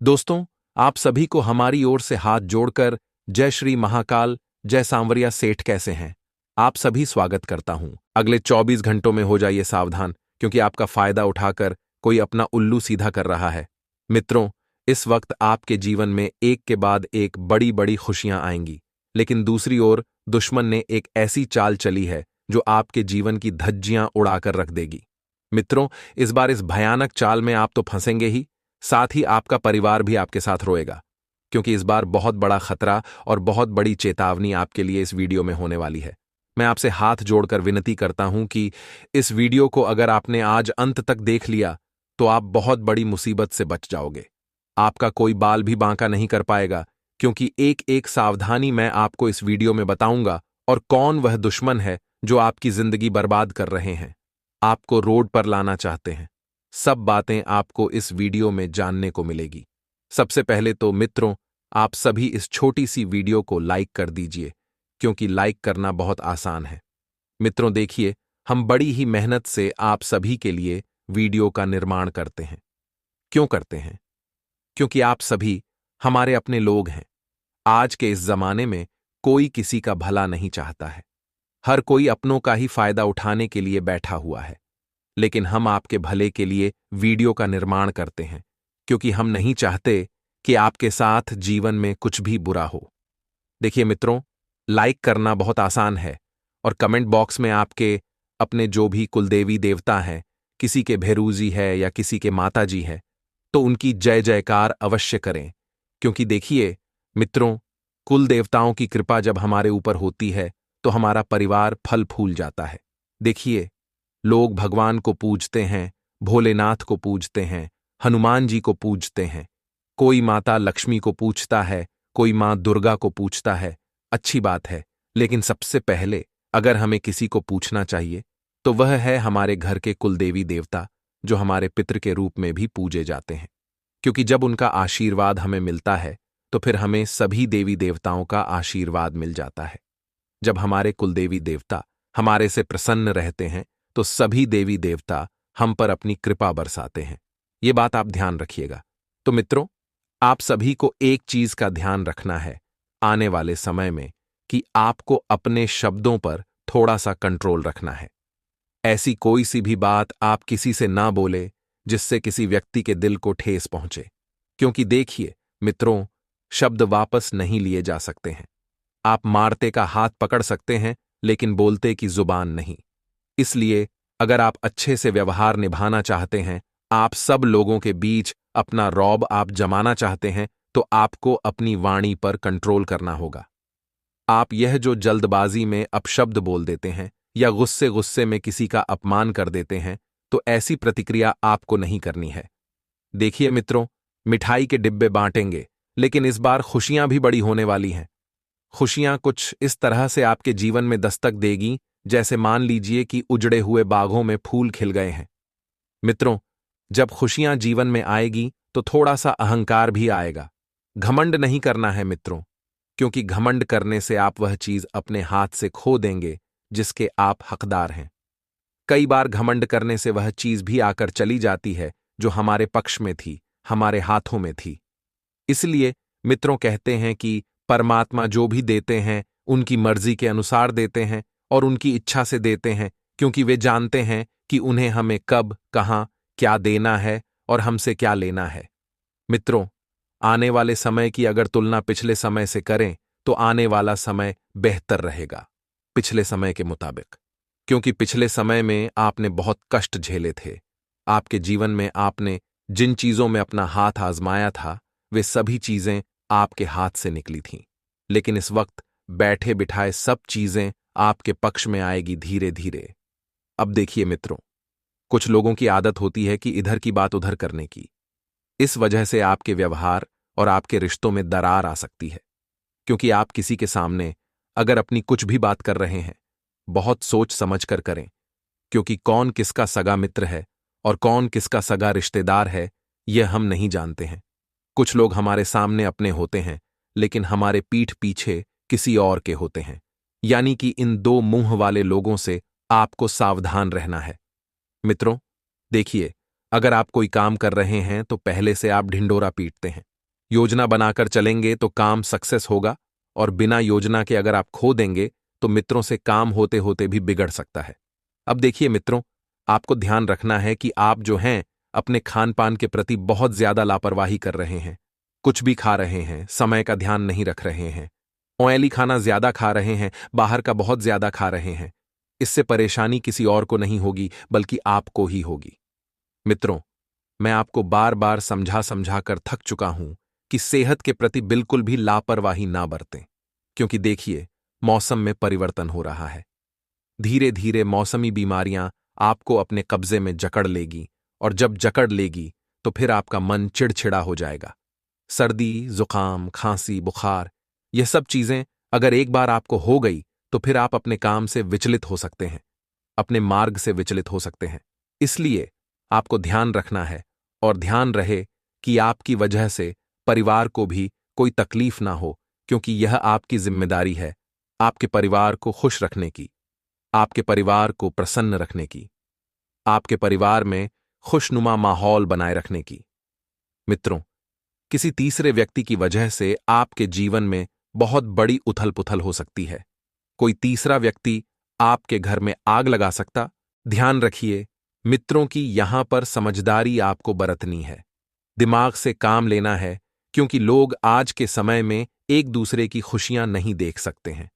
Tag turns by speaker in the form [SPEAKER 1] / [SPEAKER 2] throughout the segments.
[SPEAKER 1] दोस्तों, आप सभी को हमारी ओर से हाथ जोड़कर जय श्री महाकाल, जय सांवरिया सेठ कैसे हैं? आप सभी स्वागत करता हूं। अगले 24 घंटों में हो जाइए सावधान, क्योंकि आपका फायदा उठाकर कोई अपना उल्लू सीधा कर रहा है। मित्रों, इस वक्त आपके जीवन में एक के बाद एक बड़ी बड़ी खुशियां आएंगी, लेकिन दूसरी ओर दुश्मन ने एक ऐसी चाल चली है जो आपके जीवन की धज्जियां उड़ाकर रख देगी। मित्रों, इस बार इस भयानक चाल में आप तो फंसेंगे ही, साथ ही आपका परिवार भी आपके साथ रोएगा, क्योंकि इस बार बहुत बड़ा खतरा और बहुत बड़ी चेतावनी आपके लिए इस वीडियो में होने वाली है। मैं आपसे हाथ जोड़कर विनती करता हूं कि इस वीडियो को अगर आपने आज अंत तक देख लिया तो आप बहुत बड़ी मुसीबत से बच जाओगे। आपका कोई बाल भी बांका नहीं कर पाएगा, क्योंकि एक एक सावधानी मैं आपको इस वीडियो में बताऊंगा और कौन वह दुश्मन है जो आपकी जिंदगी बर्बाद कर रहे हैं, आपको रोड पर लाना चाहते हैं। सब बातें आपको इस वीडियो में जानने को मिलेगी। सबसे पहले तो मित्रों, आप सभी इस छोटी सी वीडियो को लाइक कर दीजिए, क्योंकि लाइक करना बहुत आसान है। मित्रों देखिए, हम बड़ी ही मेहनत से आप सभी के लिए वीडियो का निर्माण करते हैं। क्यों करते हैं? क्योंकि आप सभी हमारे अपने लोग हैं। आज के इस जमाने में कोई किसी का भला नहीं चाहता है। हर कोई अपनों का ही फायदा उठाने के लिए बैठा हुआ है। लेकिन हम आपके भले के लिए वीडियो का निर्माण करते हैं, क्योंकि हम नहीं चाहते कि आपके साथ जीवन में कुछ भी बुरा हो। देखिए मित्रों, लाइक करना बहुत आसान है और कमेंट बॉक्स में आपके अपने जो भी कुलदेवी देवता हैं, किसी के भेरूजी है या किसी के माताजी है, तो उनकी जय जयकार अवश्य करें। क्योंकि देखिए मित्रों, कुल देवताओं की कृपा जब हमारे ऊपर होती है तो हमारा परिवार फल फूल जाता है। देखिए, लोग भगवान को पूजते हैं, भोलेनाथ को पूजते हैं, हनुमान जी को पूजते हैं, कोई माता लक्ष्मी को पूजता है, कोई मां दुर्गा को पूजता है। अच्छी बात है, लेकिन सबसे पहले अगर हमें किसी को पूछना चाहिए तो वह है हमारे घर के कुलदेवी देवता, जो हमारे पितृ के रूप में भी पूजे जाते हैं। क्योंकि जब उनका आशीर्वाद हमें मिलता है तो फिर हमें सभी देवी देवताओं का आशीर्वाद मिल जाता है। जब हमारे कुलदेवी देवता हमारे से प्रसन्न रहते हैं तो सभी देवी देवता हम पर अपनी कृपा बरसाते हैं। ये बात आप ध्यान रखिएगा। तो मित्रों, आप सभी को एक चीज का ध्यान रखना है आने वाले समय में, कि आपको अपने शब्दों पर थोड़ा सा कंट्रोल रखना है। ऐसी कोई सी भी बात आप किसी से ना बोले जिससे किसी व्यक्ति के दिल को ठेस पहुंचे। क्योंकि देखिए मित्रों, शब्द वापस नहीं लिए जा सकते हैं। आप मारते का हाथ पकड़ सकते हैं, लेकिन बोलते की जुबान नहीं। इसलिए अगर आप अच्छे से व्यवहार निभाना चाहते हैं, आप सब लोगों के बीच अपना रौब आप जमाना चाहते हैं, तो आपको अपनी वाणी पर कंट्रोल करना होगा। आप यह जो जल्दबाजी में अपशब्द बोल देते हैं या गुस्से गुस्से में किसी का अपमान कर देते हैं, तो ऐसी प्रतिक्रिया आपको नहीं करनी है। देखिए मित्रों, मिठाई के डिब्बे बांटेंगे, लेकिन इस बार खुशियां भी बड़ी होने वाली हैं। खुशियां कुछ इस तरह से आपके जीवन में दस्तक देगी, जैसे मान लीजिए कि उजड़े हुए बागों में फूल खिल गए हैं। मित्रों, जब खुशियां जीवन में आएगी तो थोड़ा सा अहंकार भी आएगा। घमंड नहीं करना है मित्रों, क्योंकि घमंड करने से आप वह चीज अपने हाथ से खो देंगे जिसके आप हकदार हैं। कई बार घमंड करने से वह चीज भी आकर चली जाती है जो हमारे पक्ष में थी, हमारे हाथों में थी। इसलिए मित्रों कहते हैं कि परमात्मा जो भी देते हैं उनकी मर्जी के अनुसार देते हैं और उनकी इच्छा से देते हैं, क्योंकि वे जानते हैं कि उन्हें हमें कब, कहां, क्या देना है और हमसे क्या लेना है। मित्रों, आने वाले समय की अगर तुलना पिछले समय से करें तो आने वाला समय बेहतर रहेगा पिछले समय के मुताबिक। क्योंकि पिछले समय में आपने बहुत कष्ट झेले थे। आपके जीवन में आपने जिन चीजों में अपना हाथ आजमाया था, वे सभी चीजें आपके हाथ से निकली थीं। लेकिन इस वक्त बैठे बिठाए सब चीजें आपके पक्ष में आएगी धीरे धीरे। अब देखिए मित्रों, कुछ लोगों की आदत होती है कि इधर की बात उधर करने की। इस वजह से आपके व्यवहार और आपके रिश्तों में दरार आ सकती है। क्योंकि आप किसी के सामने अगर अपनी कुछ भी बात कर रहे हैं, बहुत सोच समझ कर करें, क्योंकि कौन किसका सगा मित्र है और कौन किसका सगा रिश्तेदार है, यह हम नहीं जानते हैं। कुछ लोग हमारे सामने अपने होते हैं, लेकिन हमारे पीठ पीछे किसी और के होते हैं। यानी कि इन दो मुंह वाले लोगों से आपको सावधान रहना है। मित्रों देखिए, अगर आप कोई काम कर रहे हैं तो पहले से आप ढिंढोरा पीटते हैं, योजना बनाकर चलेंगे तो काम सक्सेस होगा, और बिना योजना के अगर आप खो देंगे तो मित्रों से काम होते होते भी बिगड़ सकता है। अब देखिए मित्रों, आपको ध्यान रखना है कि आप जो हैं अपने खान पान के प्रति बहुत ज्यादा लापरवाही कर रहे हैं। कुछ भी खा रहे हैं, समय का ध्यान नहीं रख रहे हैं, ऑयली खाना ज्यादा खा रहे हैं, बाहर का बहुत ज्यादा खा रहे हैं। इससे परेशानी किसी और को नहीं होगी बल्कि आपको ही होगी। मित्रों, मैं आपको बार बार समझा समझा कर थक चुका हूं कि सेहत के प्रति बिल्कुल भी लापरवाही ना बरतें, क्योंकि देखिए मौसम में परिवर्तन हो रहा है। धीरे धीरे मौसमी बीमारियां आपको अपने कब्जे में जकड़ लेगी, और जब जकड़ लेगी तो फिर आपका मन चिड़चिड़ा हो जाएगा। सर्दी, जुकाम, खांसी, बुखार, यह सब चीजें अगर एक बार आपको हो गई तो फिर आप अपने काम से विचलित हो सकते हैं, अपने मार्ग से विचलित हो सकते हैं। इसलिए आपको ध्यान रखना है, और ध्यान रहे कि आपकी वजह से परिवार को भी कोई तकलीफ ना हो, क्योंकि यह आपकी जिम्मेदारी है आपके परिवार को खुश रखने की, आपके परिवार को प्रसन्न रखने की, आपके परिवार में खुशनुमा माहौल बनाए रखने की। मित्रों, किसी तीसरे व्यक्ति की वजह से आपके जीवन में बहुत बड़ी उथल पुथल हो सकती है। कोई तीसरा व्यक्ति आपके घर में आग लगा सकता। ध्यान रखिए मित्रों की यहां पर समझदारी आपको बरतनी है, दिमाग से काम लेना है, क्योंकि लोग आज के समय में एक दूसरे की खुशियां नहीं देख सकते हैं।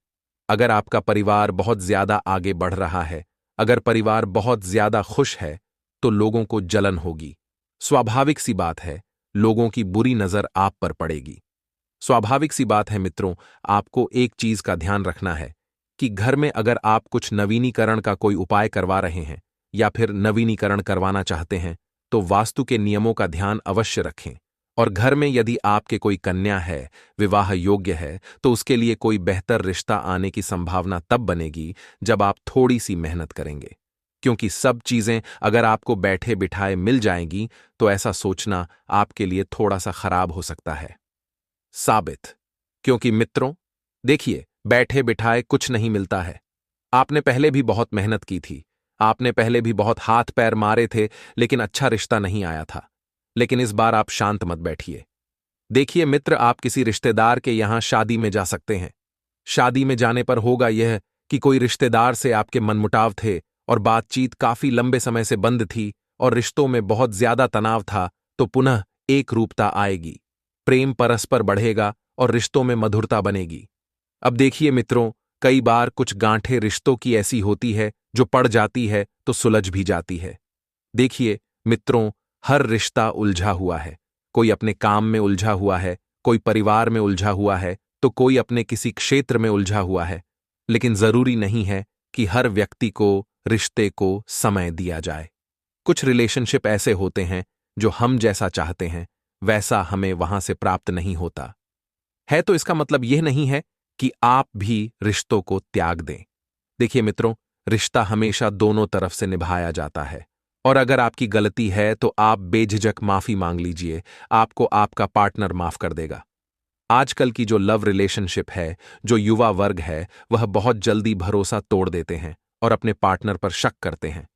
[SPEAKER 1] अगर आपका परिवार बहुत ज्यादा आगे बढ़ रहा है, अगर परिवार बहुत ज्यादा खुश है, तो लोगों को जलन होगी। स्वाभाविक सी बात है, लोगों की बुरी नजर आप पर पड़ेगी। स्वाभाविक सी बात है मित्रों, आपको एक चीज का ध्यान रखना है कि घर में अगर आप कुछ नवीनीकरण का कोई उपाय करवा रहे हैं या फिर नवीनीकरण करवाना चाहते हैं, तो वास्तु के नियमों का ध्यान अवश्य रखें। और घर में यदि आपके कोई कन्या है, विवाह योग्य है, तो उसके लिए कोई बेहतर रिश्ता आने की संभावना तब बनेगी जब आप थोड़ी सी मेहनत करेंगे, क्योंकि सब चीजें अगर आपको बैठे बिठाए मिल जाएंगी तो ऐसा सोचना आपके लिए थोड़ा सा खराब हो सकता है। साबित, क्योंकि मित्रों देखिए, बैठे बिठाए कुछ नहीं मिलता है। आपने पहले भी बहुत मेहनत की थी, आपने पहले भी बहुत हाथ पैर मारे थे, लेकिन अच्छा रिश्ता नहीं आया था। लेकिन इस बार आप शांत मत बैठिए। देखिए मित्र, आप किसी रिश्तेदार के यहां शादी में जा सकते हैं। शादी में जाने पर होगा यह कि कोई रिश्तेदार से आपके मनमुटाव थे और बातचीत काफी लंबे समय से बंद थी और रिश्तों में बहुत ज्यादा तनाव था, तो पुनः एक रूपता आएगी, प्रेम परस्पर बढ़ेगा और रिश्तों में मधुरता बनेगी। अब देखिए मित्रों, कई बार कुछ गांठें रिश्तों की ऐसी होती है जो पड़ जाती है तो सुलझ भी जाती है। देखिए मित्रों, हर रिश्ता उलझा हुआ है। कोई अपने काम में उलझा हुआ है, कोई परिवार में उलझा हुआ है, तो कोई अपने किसी क्षेत्र में उलझा हुआ है। लेकिन जरूरी नहीं है कि हर व्यक्ति को, रिश्ते को समय दिया जाए। कुछ रिलेशनशिप ऐसे होते हैं जो हम जैसा चाहते हैं वैसा हमें वहां से प्राप्त नहीं होता है, तो इसका मतलब यह नहीं है कि आप भी रिश्तों को त्याग दें। देखिए मित्रों, रिश्ता हमेशा दोनों तरफ से निभाया जाता है, और अगर आपकी गलती है तो आप बेझिझक माफी मांग लीजिए, आपको आपका पार्टनर माफ कर देगा। आजकल की जो लव रिलेशनशिप है, जो युवा वर्ग है, वह बहुत जल्दी भरोसा तोड़ देते हैं और अपने पार्टनर पर शक करते हैं।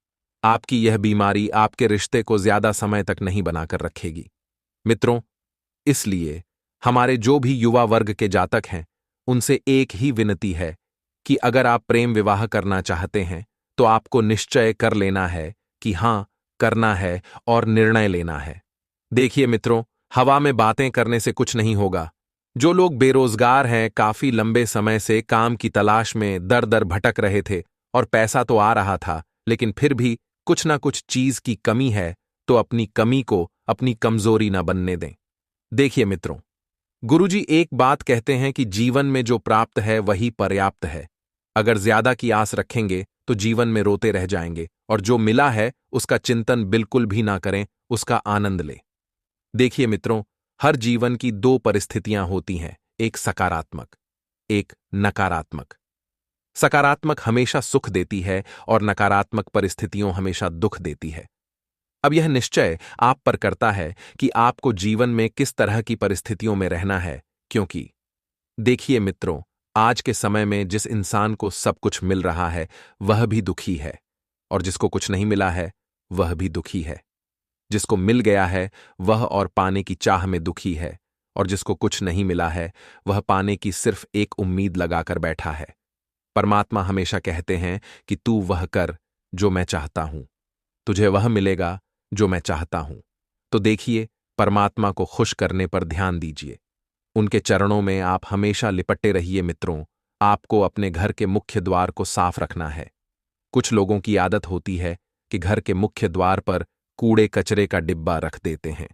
[SPEAKER 1] आपकी यह बीमारी आपके रिश्ते को ज्यादा समय तक नहीं बनाकर रखेगी। मित्रों, इसलिए हमारे जो भी युवा वर्ग के जातक हैं, उनसे एक ही विनती है कि अगर आप प्रेम विवाह करना चाहते हैं तो आपको निश्चय कर लेना है कि हां, करना है और निर्णय लेना है। देखिए मित्रों, हवा में बातें करने से कुछ नहीं होगा। जो लोग बेरोजगार हैं, काफी लंबे समय से काम की तलाश में दर दर भटक रहे थे और पैसा तो आ रहा था, लेकिन फिर भी कुछ ना कुछ चीज की कमी है, तो अपनी कमी को अपनी कमजोरी न बनने दें। देखिए मित्रों, गुरुजी एक बात कहते हैं कि जीवन में जो प्राप्त है वही पर्याप्त है। अगर ज्यादा की आस रखेंगे तो जीवन में रोते रह जाएंगे, और जो मिला है उसका चिंतन बिल्कुल भी ना करें, उसका आनंद लें। देखिए मित्रों, हर जीवन की दो परिस्थितियां होती हैं, एक सकारात्मक, एक नकारात्मक। सकारात्मक हमेशा सुख देती है और नकारात्मक परिस्थितियों हमेशा दुख देती है। अब यह निश्चय आप पर करता है कि आपको जीवन में किस तरह की परिस्थितियों में रहना है, क्योंकि देखिए मित्रों, आज के समय में जिस इंसान को सब कुछ मिल रहा है वह भी दुखी है, और जिसको कुछ नहीं मिला है वह भी दुखी है। जिसको मिल गया है वह और पाने की चाह में दुखी है, और जिसको कुछ नहीं मिला है वह पाने की सिर्फ एक उम्मीद लगाकर बैठा है। परमात्मा हमेशा कहते हैं कि तू वह कर जो मैं चाहता हूं, तुझे वह मिलेगा जो मैं चाहता हूं। तो देखिए, परमात्मा को खुश करने पर ध्यान दीजिए। उनके चरणों में आप हमेशा लिपटे रहिए मित्रों। आपको अपने घर के मुख्य द्वार को साफ रखना है। कुछ लोगों की आदत होती है कि घर के मुख्य द्वार पर कूड़े कचरे का डिब्बा रख देते हैं।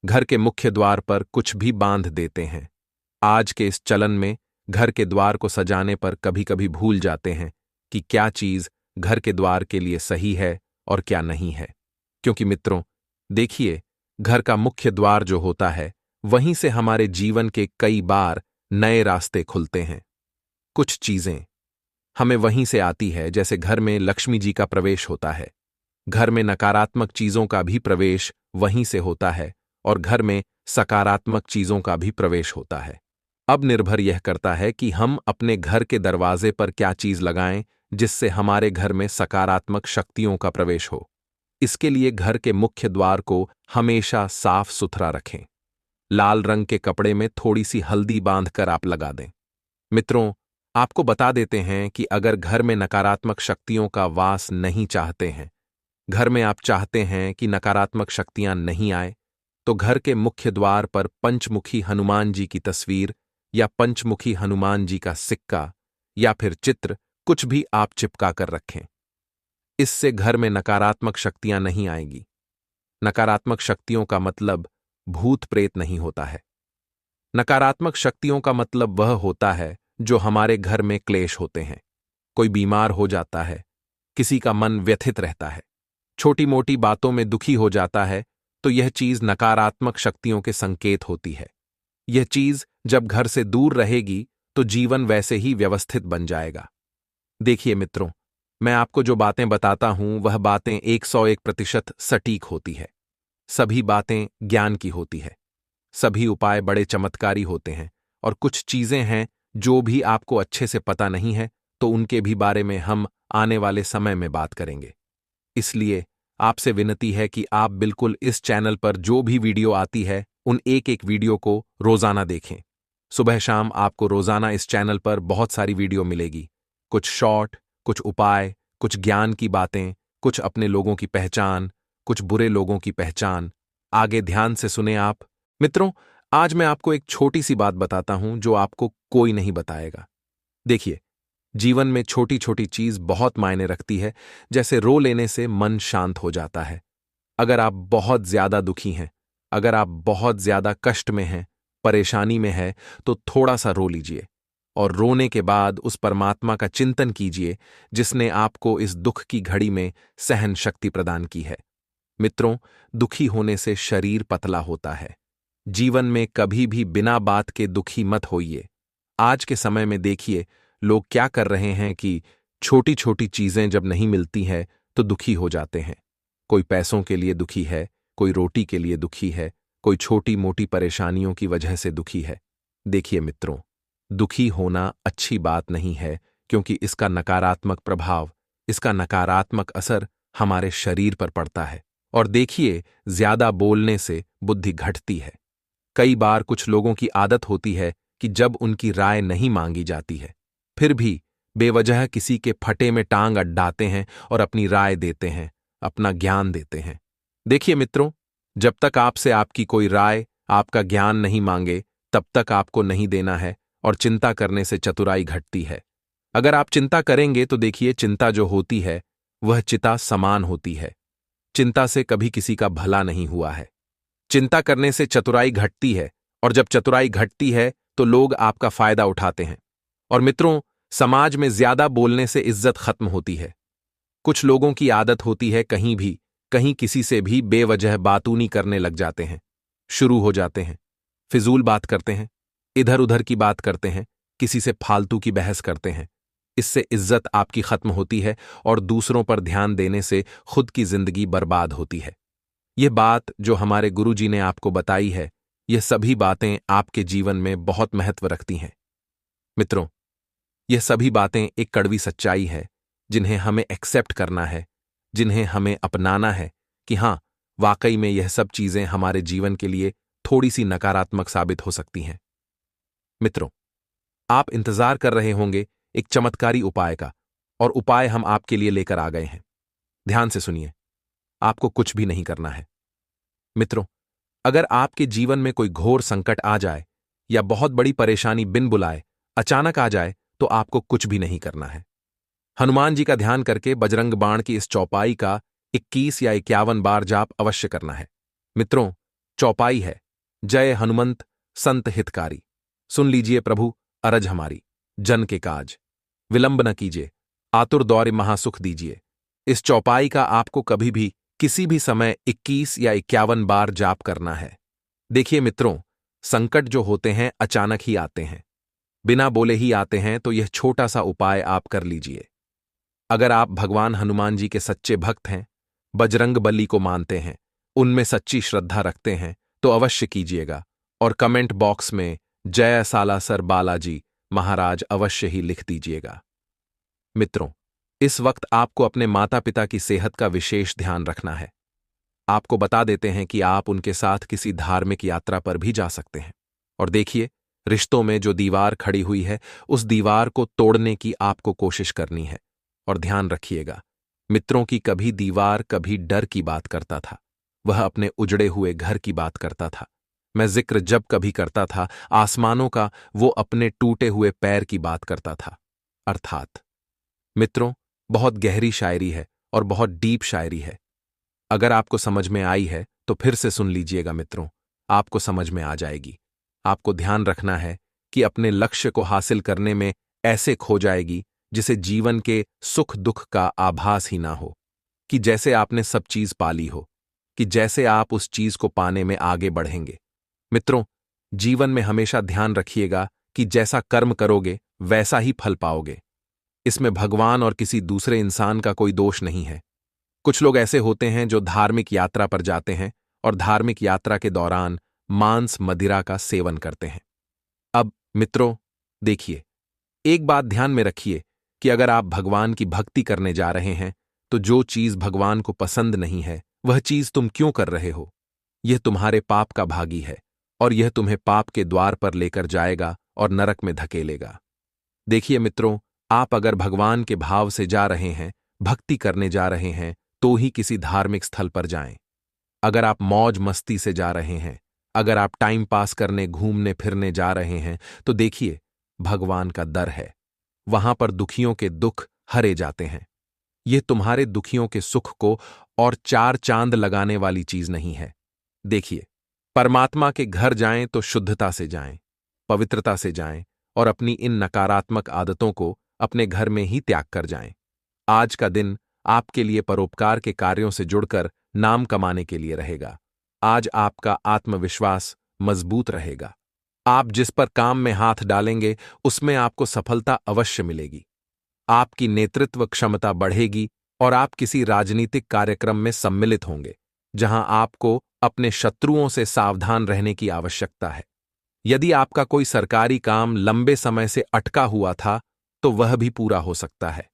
[SPEAKER 1] घर के मुख्य द्वार पर कुछ भी बांध देते हैं। आज के इस चलन में घर के द्वार को सजाने पर कभी कभी भूल जाते हैं कि क्या चीज घर के द्वार के लिए सही है और क्या नहीं है। क्योंकि मित्रों, देखिए, घर का मुख्य द्वार जो होता है वहीं से हमारे जीवन के कई बार नए रास्ते खुलते हैं। कुछ चीजें हमें वहीं से आती है, जैसे घर में लक्ष्मी जी का प्रवेश होता है। घर में नकारात्मक चीजों का भी प्रवेश वहीं से होता है और घर में सकारात्मक चीजों का भी प्रवेश होता है। अब निर्भर यह करता है कि हम अपने घर के दरवाजे पर क्या चीज लगाएं जिससे हमारे घर में सकारात्मक शक्तियों का प्रवेश हो। इसके लिए घर के मुख्य द्वार को हमेशा साफ सुथरा रखें। लाल रंग के कपड़े में थोड़ी सी हल्दी बांधकर आप लगा दें। मित्रों, आपको बता देते हैं कि अगर घर में नकारात्मक शक्तियों का वास नहीं चाहते हैं, घर में आप चाहते हैं कि नकारात्मक शक्तियां नहीं आए, तो घर के मुख्य द्वार पर पंचमुखी हनुमान जी की तस्वीर या पंचमुखी हनुमान जी का सिक्का या फिर चित्र कुछ भी आप चिपका कर रखें। इससे घर में नकारात्मक शक्तियां नहीं आएगी। नकारात्मक शक्तियों का मतलब भूत प्रेत नहीं होता है। नकारात्मक शक्तियों का मतलब वह होता है जो हमारे घर में क्लेश होते हैं। कोई बीमार हो जाता है, किसी का मन व्यथित रहता है, छोटी मोटी बातों में दुखी हो जाता है, तो यह चीज नकारात्मक शक्तियों के संकेत होती है। यह चीज जब घर से दूर रहेगी तो जीवन वैसे ही व्यवस्थित बन जाएगा। देखिए मित्रों, मैं आपको जो बातें बताता हूं वह बातें 101% सटीक होती है। सभी बातें ज्ञान की होती है। सभी उपाय बड़े चमत्कारी होते हैं और कुछ चीजें हैं जो भी आपको अच्छे से पता नहीं है, तो उनके भी बारे में हम आने वाले समय में बात करेंगे। इसलिए आपसे विनती है कि आप बिल्कुल इस चैनल पर जो भी वीडियो आती है उन एक एक वीडियो को रोजाना देखें। सुबह शाम आपको रोजाना इस चैनल पर बहुत सारी वीडियो मिलेगी। कुछ शॉर्ट, कुछ उपाय, कुछ ज्ञान की बातें, कुछ अपने लोगों की पहचान, कुछ बुरे लोगों की पहचान। आगे ध्यान से सुने आप। मित्रों, आज मैं आपको एक छोटी सी बात बताता हूं जो आपको कोई नहीं बताएगा। देखिए, जीवन में छोटी छोटी चीज बहुत मायने रखती है। जैसे रो लेने से मन शांत हो जाता है। अगर आप बहुत ज्यादा दुखी हैं, अगर आप बहुत ज्यादा कष्ट में हैं, परेशानी में है, तो थोड़ा सा रो लीजिए और रोने के बाद उस परमात्मा का चिंतन कीजिए जिसने आपको इस दुख की घड़ी में सहन शक्ति प्रदान की है। मित्रों, दुखी होने से शरीर पतला होता है। जीवन में कभी भी बिना बात के दुखी मत होइए। आज के समय में देखिए, लोग क्या कर रहे हैं कि छोटी छोटी चीजें जब नहीं मिलती हैं तो दुखी हो जाते हैं। कोई पैसों के लिए दुखी है, कोई रोटी के लिए दुखी है, कोई छोटी मोटी परेशानियों की वजह से दुखी है। देखिए मित्रों, दुखी होना अच्छी बात नहीं है, क्योंकि इसका नकारात्मक प्रभाव, इसका नकारात्मक असर हमारे शरीर पर पड़ता है। और देखिए, ज्यादा बोलने से बुद्धि घटती है। कई बार कुछ लोगों की आदत होती है कि जब उनकी राय नहीं मांगी जाती है, फिर भी बेवजह किसी के फटे में टांग अड्डाते हैं और अपनी राय देते हैं, अपना ज्ञान देते हैं। देखिए मित्रों, जब तक आपसे आपकी कोई राय, आपका ज्ञान नहीं मांगे, तब तक आपको नहीं देना है। और चिंता करने से चतुराई घटती है। अगर आप चिंता करेंगे तो देखिए, चिंता जो होती है वह चिता समान होती है। चिंता से कभी किसी का भला नहीं हुआ है। चिंता करने से चतुराई घटती है, और जब चतुराई घटती है तो लोग आपका फायदा उठाते हैं। और मित्रों, समाज में ज्यादा बोलने से इज्जत खत्म होती है। कुछ लोगों की आदत होती है कहीं किसी से भी बेवजह बातूनी करने लग जाते हैं, शुरू हो जाते हैं, फिजूल बात करते हैं, इधर उधर की बात करते हैं, किसी से फालतू की बहस करते हैं। इससे इज्जत आपकी खत्म होती है और दूसरों पर ध्यान देने से खुद की जिंदगी बर्बाद होती है। यह बात जो हमारे गुरुजी ने आपको बताई है, यह सभी बातें आपके जीवन में बहुत महत्व रखती हैं। मित्रों, यह सभी बातें एक कड़वी सच्चाई है जिन्हें हमें एक्सेप्ट करना है, जिन्हें हमें अपनाना है कि हां, वाकई में यह सब चीजें हमारे जीवन के लिए थोड़ी सी नकारात्मक साबित हो सकती हैं। मित्रों, आप इंतजार कर रहे होंगे एक चमत्कारी उपाय का, और उपाय हम आपके लिए लेकर आ गए हैं। ध्यान से सुनिए, आपको कुछ भी नहीं करना है। मित्रों, अगर आपके जीवन में कोई घोर संकट आ जाए या बहुत बड़ी परेशानी बिन बुलाए अचानक आ जाए, तो आपको कुछ भी नहीं करना है। हनुमान जी का ध्यान करके बजरंग बाण की इस चौपाई का 21 या 51 बार जाप अवश्य करना है। मित्रों, चौपाई है, जय हनुमंत संत हितकारी, सुन लीजिए प्रभु अरज हमारी, जन के काज विलंब न कीजिए, आतुर दौरे महासुख दीजिए। इस चौपाई का आपको कभी भी किसी भी समय 21 या 51 बार जाप करना है। देखिए मित्रों, संकट जो होते हैं अचानक ही आते हैं, बिना बोले ही आते हैं, तो यह छोटा सा उपाय आप कर लीजिए। अगर आप भगवान हनुमान जी के सच्चे भक्त हैं, बजरंग बली को मानते हैं, उनमें सच्ची श्रद्धा रखते हैं, तो अवश्य कीजिएगा और कमेंट बॉक्स में जय सालासर बालाजी महाराज अवश्य ही लिख दीजिएगा। मित्रों, इस वक्त आपको अपने माता पिता की सेहत का विशेष ध्यान रखना है। आपको बता देते हैं कि आप उनके साथ किसी धार्मिक यात्रा पर भी जा सकते हैं। और देखिए, रिश्तों में जो दीवार खड़ी हुई है, उस दीवार को तोड़ने की आपको कोशिश करनी है। और ध्यान रखिएगा, मित्रों की कभी दीवार कभी डर की बात करता था, वह अपने उजड़े हुए घर की बात करता था। मैं जिक्र जब कभी करता था आसमानों का, वो अपने टूटे हुए पैर की बात करता था। अर्थात मित्रों, बहुत गहरी शायरी है और बहुत डीप शायरी है। अगर आपको समझ में आई है तो फिर से सुन लीजिएगा मित्रों, आपको समझ में आ जाएगी। आपको ध्यान रखना है कि अपने लक्ष्य को हासिल करने में ऐसे खो जाएगी जिसे जीवन के सुख दुख का आभास ही ना हो, कि जैसे आपने सब चीज पा ली हो, कि जैसे आप उस चीज को पाने में आगे बढ़ेंगे। मित्रों, जीवन में हमेशा ध्यान रखिएगा कि जैसा कर्म करोगे वैसा ही फल पाओगे। इसमें भगवान और किसी दूसरे इंसान का कोई दोष नहीं है। कुछ लोग ऐसे होते हैं जो धार्मिक यात्रा पर जाते हैं और धार्मिक यात्रा के दौरान मांस मदिरा का सेवन करते हैं। अब मित्रों देखिए, एक बात ध्यान में रखिए कि अगर आप भगवान की भक्ति करने जा रहे हैं, तो जो चीज भगवान को पसंद नहीं है, वह चीज तुम क्यों कर रहे हो? यह तुम्हारे पाप का भागी है और यह तुम्हें पाप के द्वार पर लेकर जाएगा और नरक में धकेलेगा। देखिए मित्रों, आप अगर भगवान के भाव से जा रहे हैं, भक्ति करने जा रहे हैं, तो ही किसी धार्मिक स्थल पर जाएं। अगर आप मौज मस्ती से जा रहे हैं, अगर आप टाइम पास करने घूमने फिरने जा रहे हैं, तो देखिए, भगवान का दर है, वहां पर दुखियों के दुख हरे जाते हैं। यह तुम्हारे दुखियों के सुख को और चार चांद लगाने वाली चीज नहीं है। देखिए, परमात्मा के घर जाएं तो शुद्धता से जाएं, पवित्रता से जाएं और अपनी इन नकारात्मक आदतों को अपने घर में ही त्याग कर जाएं। आज का दिन आपके लिए परोपकार के कार्यों से जुड़कर नाम कमाने के लिए रहेगा। आज आपका आत्मविश्वास मजबूत रहेगा। आप जिस पर काम में हाथ डालेंगे उसमें आपको सफलता अवश्य मिलेगी। आपकी नेतृत्व क्षमता बढ़ेगी और आप किसी राजनीतिक कार्यक्रम में सम्मिलित होंगे, जहां आपको अपने शत्रुओं से सावधान रहने की आवश्यकता है। यदि आपका कोई सरकारी काम लंबे समय से अटका हुआ था, तो वह भी पूरा हो सकता है।